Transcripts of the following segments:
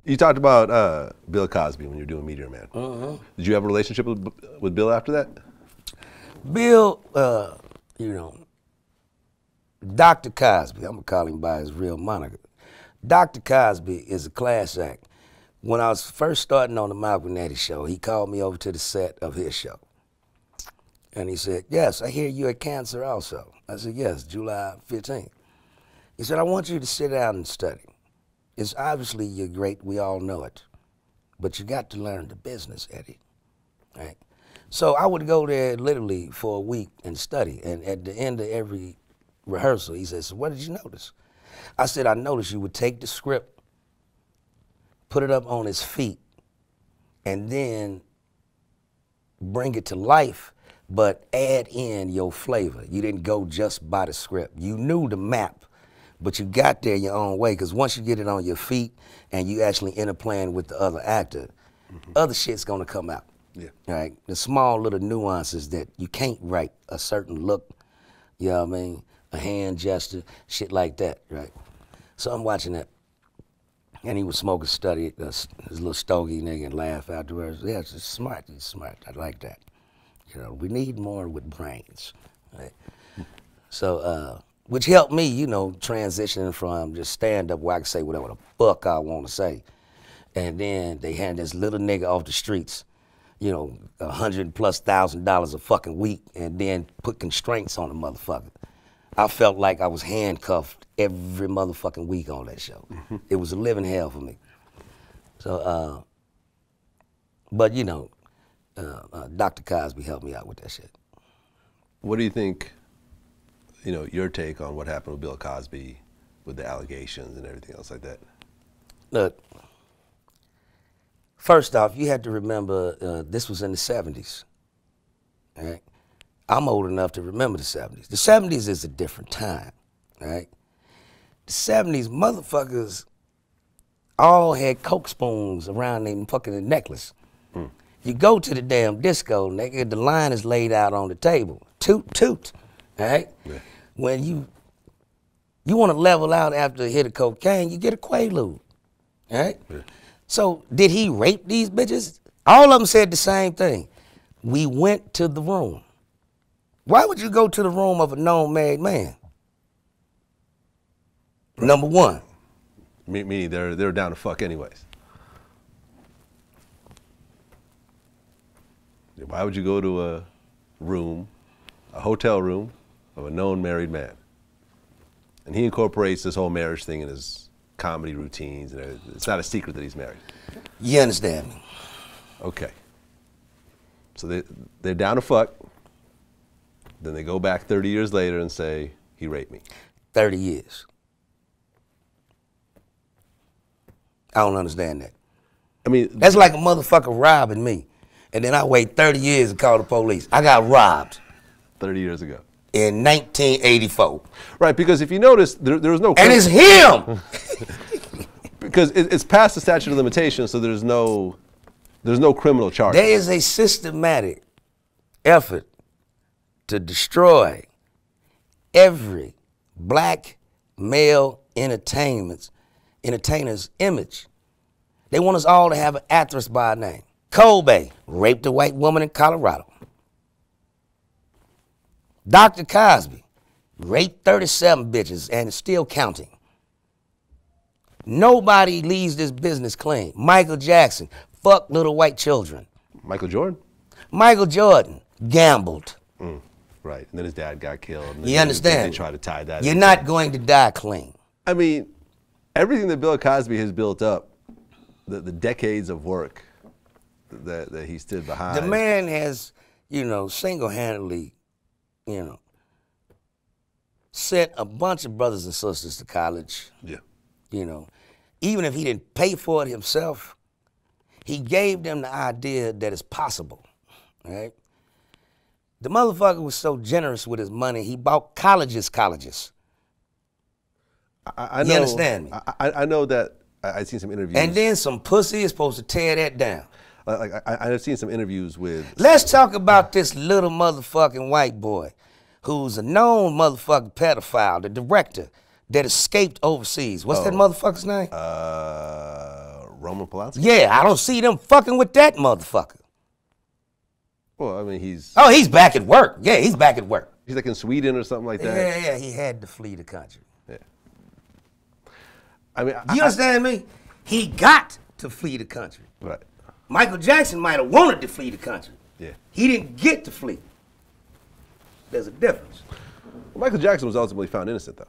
You talked about Bill Cosby when you were doing Meteor Man. Did you have a relationship with Bill after that? Bill, you know, Dr. Cosby, I'm gonna call him by his real moniker. Dr. Cosby is a class act. When I was first starting on the Malcolm Nettie show, he called me over to the set of his show. And he said, yes, I hear you had cancer also. I said, yes, July 15th. He said, I want you to sit down and study. It's obviously you're great, we all know it. But you got to learn the business, Eddie, right? So I would go there literally for a week and study. And at the end of every rehearsal, he said, so what did you notice? I said, I noticed you would take the script, put it up on his feet, and then bring it to life, but add in your flavor. You didn't go just by the script. You knew the map, but you got there your own way, because once you get it on your feet and you actually interplaying with the other actor, other shit's gonna come out. Yeah. Right? The small little nuances that you can't write, a certain look, you know what I mean? A hand gesture, shit like that, right? So I'm watching that, and he was smoking study, his little stogie nigga, and laugh afterwards. Yeah, it's smart, he's smart, I like that. You know, we need more with brains, right? So, which helped me, you know, transitioning from just stand-up where I could say whatever the fuck I want to say. And then they had this little nigga off the streets, you know, $100,000+ a fucking week, and then put constraints on the motherfucker. I felt like I was handcuffed every motherfucking week on that show. It was a living hell for me. So, but you know, Dr. Cosby helped me out with that shit. What do you think, you know, your take on what happened with Bill Cosby, with the allegations and everything else like that? Look, first off, you have to remember this was in the 70s, all right? I'm old enough to remember the 70s. The 70s is a different time, all right? The 70s, motherfuckers all had Coke spoons around their fucking necklace. You go to the damn disco, nigga, the line is laid out on the table. Toot, toot, all right? Yeah. When you want to level out after a hit of cocaine, you get a Quaalude, all right? Yeah. So did he rape these bitches? All of them said the same thing. We went to the room. Why would you go to the room of a known married man? Right. Number one. Meaning they're down to fuck anyways. Why would you go to a room, a hotel room, of a known married man? And he incorporates this whole marriage thing in his comedy routines, and it's not a secret that he's married. You understand me? Okay. So they're down to fuck. Then they go back 30 years later and say, he raped me. 30 years. I don't understand that. I mean, that's like a motherfucker robbing me. And then I wait 30 years to call the police. I got robbed. 30 years ago. In 1984. Right, because if you notice, there was no... And it's him! Because it's past the statute of limitations, so there's no criminal charge. There is a systematic effort to destroy every black male entertainer's image. They want us all to have an asterisk by our name. Cosby raped a white woman in Colorado. Dr. Cosby raped 37 bitches and is still counting. Nobody leaves this business clean. Michael Jackson fucked little white children. Michael Jordan? Michael Jordan gambled. Right, and then his dad got killed. And you understand? They try to tie that. You're not going to die clean. I mean, everything that Bill Cosby has built up, the decades of work that he stood behind. The man has, you know, single-handedly, you know, sent a bunch of brothers and sisters to college. Yeah. You know, even if he didn't pay for it himself, he gave them the idea that it's possible, right? The motherfucker was so generous with his money, he bought colleges. I know, you understand me? I know that I've seen some interviews. And then some pussy is supposed to tear that down. Like I've seen some interviews with... Let's talk about this little motherfucking white boy who's a known motherfucking pedophile, the director that escaped overseas. What's that motherfucker's name? Roman Polanski? Yeah, I don't see them fucking with that motherfucker. Well, I mean, he's Oh, he's back at work. Yeah, he's back at work. like in Sweden or something like that. Yeah, he had to flee the country. Yeah. I mean, You understand me? He got to flee the country. Right. Michael Jackson might have wanted to flee the country. Yeah. He didn't get to flee. There's a difference. Well, Michael Jackson was ultimately found innocent, though.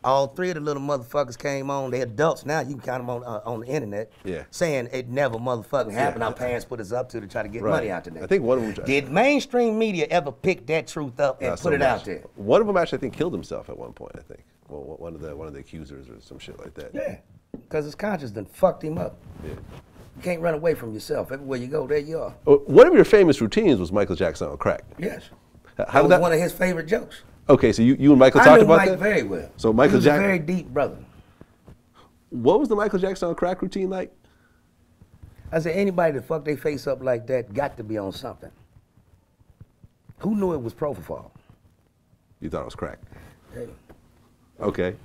All three of the little motherfuckers came on. They're adults now. You can count them on the internet. Yeah. Saying it never motherfucking happened. Yeah. Our parents put us up to try to get Right. money out today. I think one of them. Did mainstream media ever pick that truth up and Not put so it much. out there? One of them actually, I think, killed himself at one point. I think. Well, one of the accusers or some shit like that. Yeah. Because his conscience done fucked him up. Yeah. You can't run away from yourself. Everywhere you go, there you are. One of your famous routines was Michael Jackson on crack. Yes. How That did was one of his favorite jokes. Okay, so you and Michael I talked knew about Mike that? very well. So Michael he was Jackson. a very deep brother. What was the Michael Jackson on crack routine like? I said, anybody that fuck their face up like that got to be on something. Who knew it was propofol? You thought it was crack. Hey. Okay.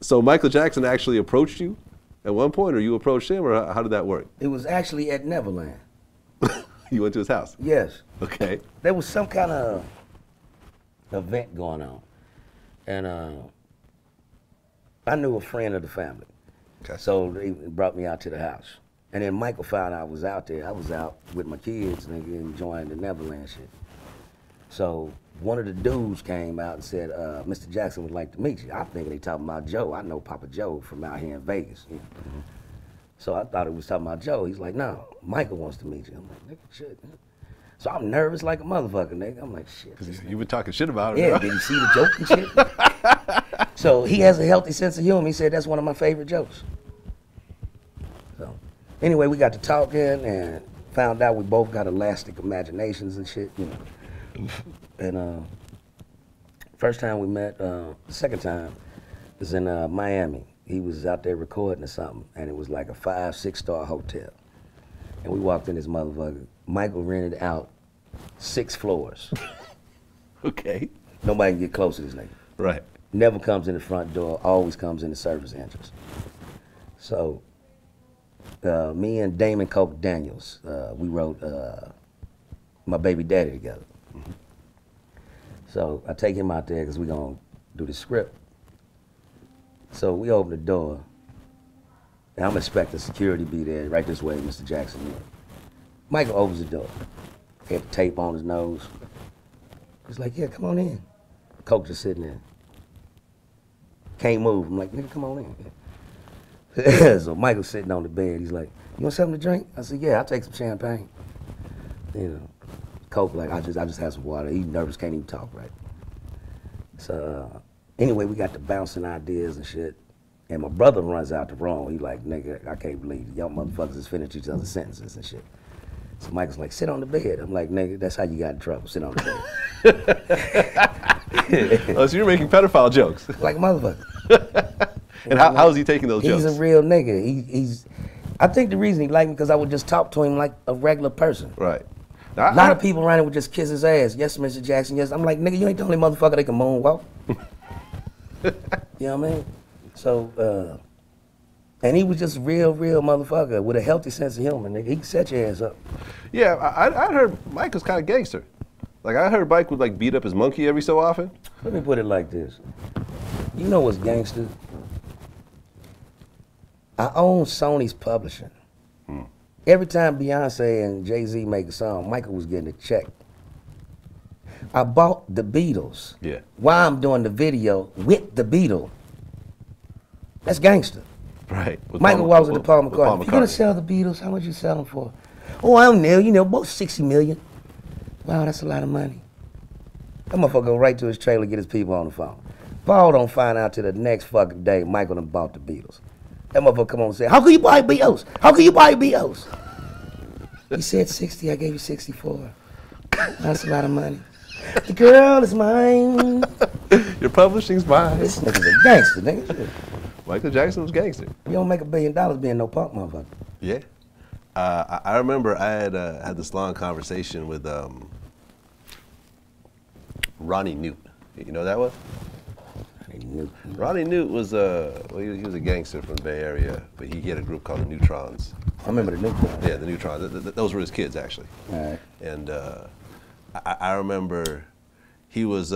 So Michael Jackson actually approached you at one point, or you approached him, or how did that work? It was actually at Neverland. You went to his house? Yes. Okay. There was some kind of event going on. And I knew a friend of the family. Okay. So they brought me out to the house. And then Michael found out I was out there. I was out with my kids and enjoying the Neverland shit. So one of the dudes came out and said, Mr. Jackson would like to meet you. I think they talking about Joe. I know Papa Joe from out here in Vegas. You know? Mm-hmm. So I thought it was talking about Joe. He's like, no, Michael wants to meet you. I'm like, nigga, shit. Man. So I'm nervous like a motherfucker, nigga. I'm like, shit. You've been talking shit about it. Yeah, huh? did you see the joke and shit? So he has a healthy sense of humor. He said that's one of my favorite jokes. So anyway, we got to talking and found out we both got elastic imaginations and shit, you know. And first time we met, second time was in Miami. He was out there recording or something, and it was like a 5-6-star hotel. And we walked in this motherfucker. Michael rented out 6 floors. Okay. Nobody can get close to this nigga. Right. Never comes in the front door, always comes in the service entrance. So, me and Damon Coke Daniels, we wrote My Baby Daddy together. Mm-hmm. So I take him out there because we're gonna do the script. So we open the door, and I'm expecting security to be there, right this way, Mr. Jackson. Michael opens the door. He had the tape on his nose. He's like, yeah, come on in. Coke just sitting there. Can't move. I'm like, nigga, come on in. So Michael's sitting on the bed. He's like, you want something to drink? I said, yeah, I'll take some champagne. You know, Coke, like, I just have some water. He's nervous, can't even talk right. So anyway, we got to bouncing ideas and shit. And my brother runs out the room. He like, nigga, I can't believe it. Y'all motherfuckers is finished each other's sentences and shit. So Michael's like, sit on the bed. I'm like, nigga, that's how you got in trouble. Sit on the bed. Oh, so you're making pedophile jokes. Like a motherfucker. And how is he taking those jokes? He's a real nigga. I think the reason he liked me because I would just talk to him like a regular person. Right. A lot of people around him would just kiss his ass. Yes, Mr. Jackson, yes. I'm like, nigga, you ain't the only motherfucker that can moonwalk. You know what I mean? So, and he was just real motherfucker with a healthy sense of humor, nigga. He can set your ass up. Yeah, I heard Mike was kind of gangster. Like, I heard Mike would, like, beat up his monkey every so often. Let me put it like this. You know what's gangster? I own Sony's publishing. Every time Beyonce and Jay-Z make a song, Michael was getting a check. I bought the Beatles. Yeah. While I'm doing the video with the Beatles. That's gangster. Right. Michael walks into Paul McCartney. If you're gonna sell the Beatles, how much you sell them for? Oh, I don't know, about 60 million. Wow, that's a lot of money. That motherfucker go right to his trailer, get his people on the phone. Paul don't find out till the next fucking day Michael done bought the Beatles. That motherfucker come on and say, how can you buy Beatles? How can you buy Beatles? He said 60, I gave you 64. That's a lot of money. The girl is mine. Your publishing's mine. This nigga's a gangster, nigga. Michael Jackson was gangster. You don't make $1 billion being no punk motherfucker. Yeah. I remember I had this long conversation with Ronnie Newt. You know who that was? Newt. Ronnie Newt was well, he was a gangster from the Bay Area, but he had a group called the Neutrons. I remember the Neutrons. Yeah, the Neutrons. Those were his kids, actually. All right. And I remember he was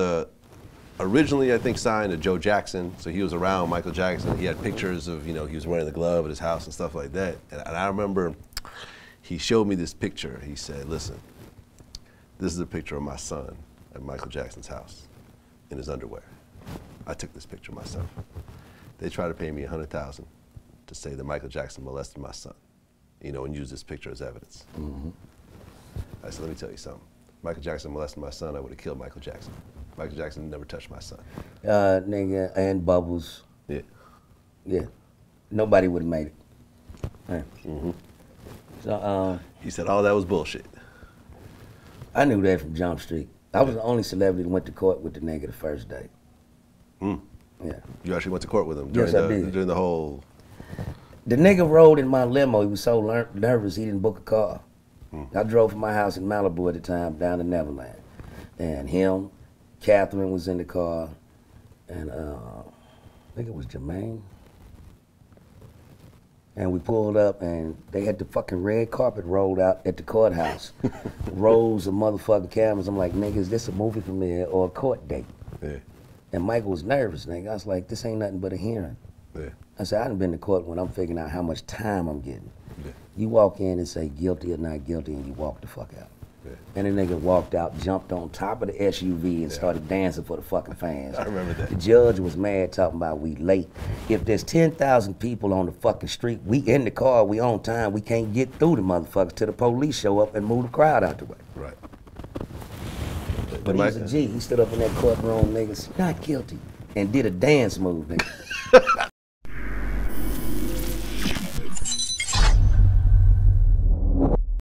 originally, I think, signed to Joe Jackson, so he was around Michael Jackson. He had pictures of, he was wearing the glove at his house and stuff like that. And I remember he showed me this picture. He said, listen, this is a picture of my son at Michael Jackson's house in his underwear. I took this picture myself. They tried to pay me $100,000 to say that Michael Jackson molested my son, and use this picture as evidence. Mm-hmm. I said, let me tell you something. Michael Jackson molested my son, I would have killed Michael Jackson. Michael Jackson never touched my son. Nigga, and Bubbles. Yeah. Yeah. Nobody would have made it. Yeah. Mm-hmm. So, he said all that was bullshit. I knew that from Jump Street. I was the only celebrity that went to court with the nigga the first day. Mm. Yeah. You actually went to court with him Yes, I did. during the whole... The nigga rode in my limo. He was so nervous he didn't book a car. Mm. I drove from my house in Malibu at the time down to Neverland. And him, Catherine was in the car, and I think it was Jermaine. And we pulled up, and they had the fucking red carpet rolled out at the courthouse. Rows of motherfucking cameras. I'm like, nigga, is this a movie premiere or a court date? Yeah. And Michael was nervous, nigga. I was like, this ain't nothing but a hearing. Yeah. I said, I done been to court when I'm figuring out how much time I'm getting. Yeah. You walk in and say guilty or not guilty, and you walk the fuck out. Yeah. And the nigga walked out, jumped on top of the SUV and started dancing for the fucking fans. I remember that. The judge was mad, talking about we late. If there's 10,000 people on the fucking street, we in the car, we on time, we can't get through the motherfuckers till the police show up and move the crowd out the way. Right. But he was a G. He stood up in that courtroom, niggas, not guilty, and did a dance move, nigga.